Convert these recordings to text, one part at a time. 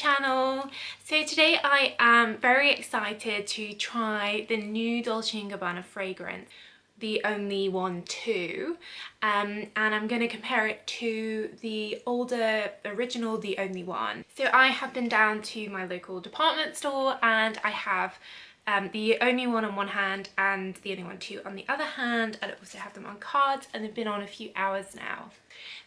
channel. So today I am very excited to try the new Dolce & Gabbana fragrance, the Only One 2, and I'm going to compare it to the older original, the Only One. So I have been down to my local department store and I have the Only One on one hand and the Only One 2 on the other hand, and I also have them on cards, and they've been on a few hours now.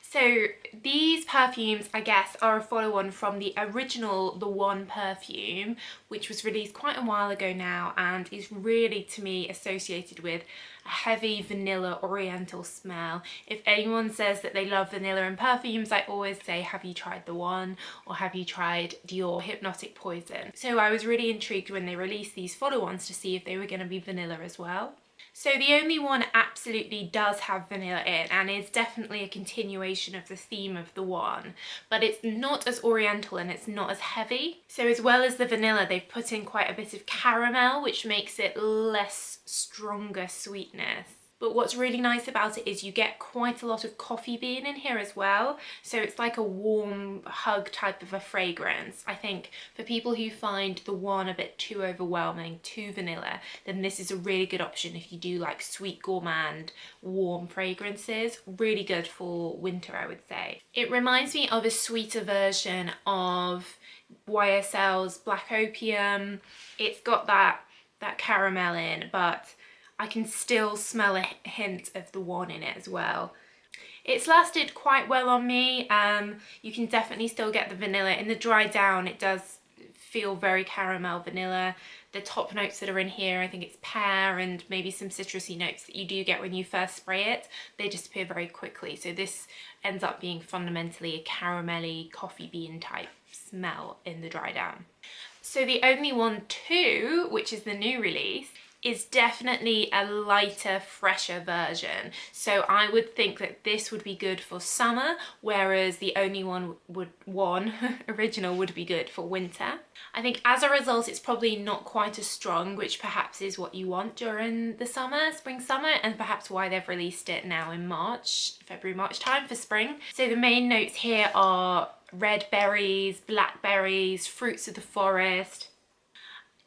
So these perfumes, I guess, are a follow-on from the original The One perfume, which was released quite a while ago now and is really, to me, associated with a heavy vanilla oriental smell. If anyone says that they love vanilla in perfumes, I always say, have you tried The One, or have you tried Dior Hypnotic Poison? So I was really intrigued when they released these follow-ons to see if they were going to be vanilla as well. So the Only One absolutely does have vanilla in and is definitely a continuation of the theme of The One, but it's not as oriental and it's not as heavy. So as well as the vanilla, they've put in quite a bit of caramel, which makes it less stronger sweetness. But what's really nice about it is you get quite a lot of coffee bean in here as well. So it's like a warm hug type of a fragrance. I think for people who find The One a bit too overwhelming, too vanilla, then this is a really good option if you do like sweet gourmand, warm fragrances. Really good for winter, I would say. It reminds me of a sweeter version of YSL's Black Opium. It's got that caramel in, but I can still smell a hint of The One in it as well. It's lasted quite well on me. You can definitely still get the vanilla. In the dry down, it does feel very caramel vanilla. The top notes that are in here, I think it's pear and maybe some citrusy notes that you do get when you first spray it. They disappear very quickly. So this ends up being fundamentally a caramelly coffee bean type smell in the dry down. So the Only One 2, which is the new release, is definitely a lighter, fresher version. So I would think that this would be good for summer, whereas the Only One original would be good for winter. I think as a result, it's probably not quite as strong, which perhaps is what you want during the summer, spring, summer, and perhaps why they've released it now in March, February, March time for spring. So the main notes here are red berries, blackberries, fruits of the forest.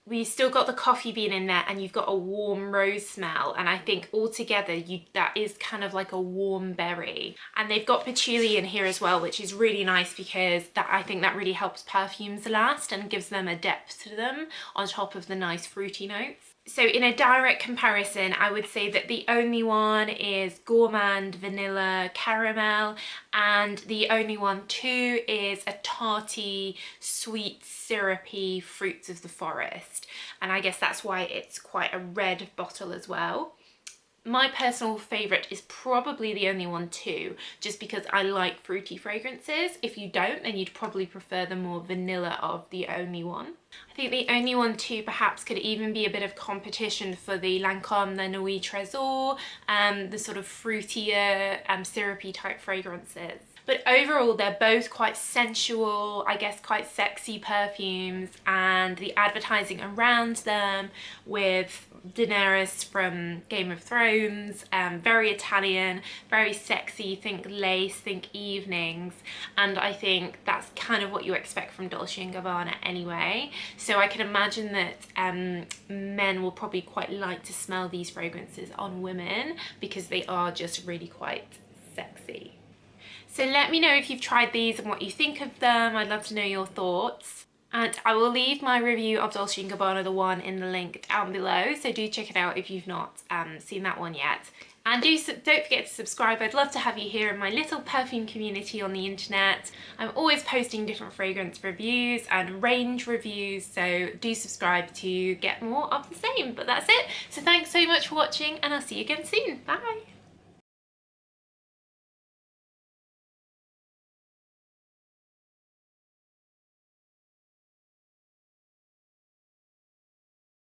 We still got the coffee bean in there, and you've got a warm rose smell, and I think altogether that is kind of like a warm berry. And they've got patchouli in here as well, which is really nice because I think that really helps perfumes last and gives them a depth to them on top of the nice fruity notes. So in a direct comparison, I would say that the Only One is gourmand, vanilla, caramel, and the Only One 2 is a tarty, sweet, syrupy fruits of the forest. And I guess that's why it's quite a red bottle as well. My personal favourite is probably the Only One 2, just because I like fruity fragrances. If you don't, then you'd probably prefer the more vanilla of the Only One. I think the Only One 2 perhaps could even be a bit of competition for the Lancôme, the Nuit Trésor, the sort of fruitier, syrupy type fragrances. But overall, they're both quite sensual, I guess quite sexy perfumes, and the advertising around them with Daenerys from Game of Thrones, very Italian, very sexy, think lace, think evenings, and I think that's kind of what you expect from Dolce & Gabbana anyway. So I can imagine that men will probably quite like to smell these fragrances on women because they are just really quite sexy. So let me know if you've tried these and what you think of them. I'd love to know your thoughts. And I will leave my review of Dolce & Gabbana The One in the link down below, so do check it out if you've not seen that one yet. And don't forget to subscribe. I'd love to have you here in my little perfume community on the internet. I'm always posting different fragrance reviews and range reviews, so do subscribe to get more of the same. But that's it. So thanks so much for watching, and I'll see you again soon. Bye!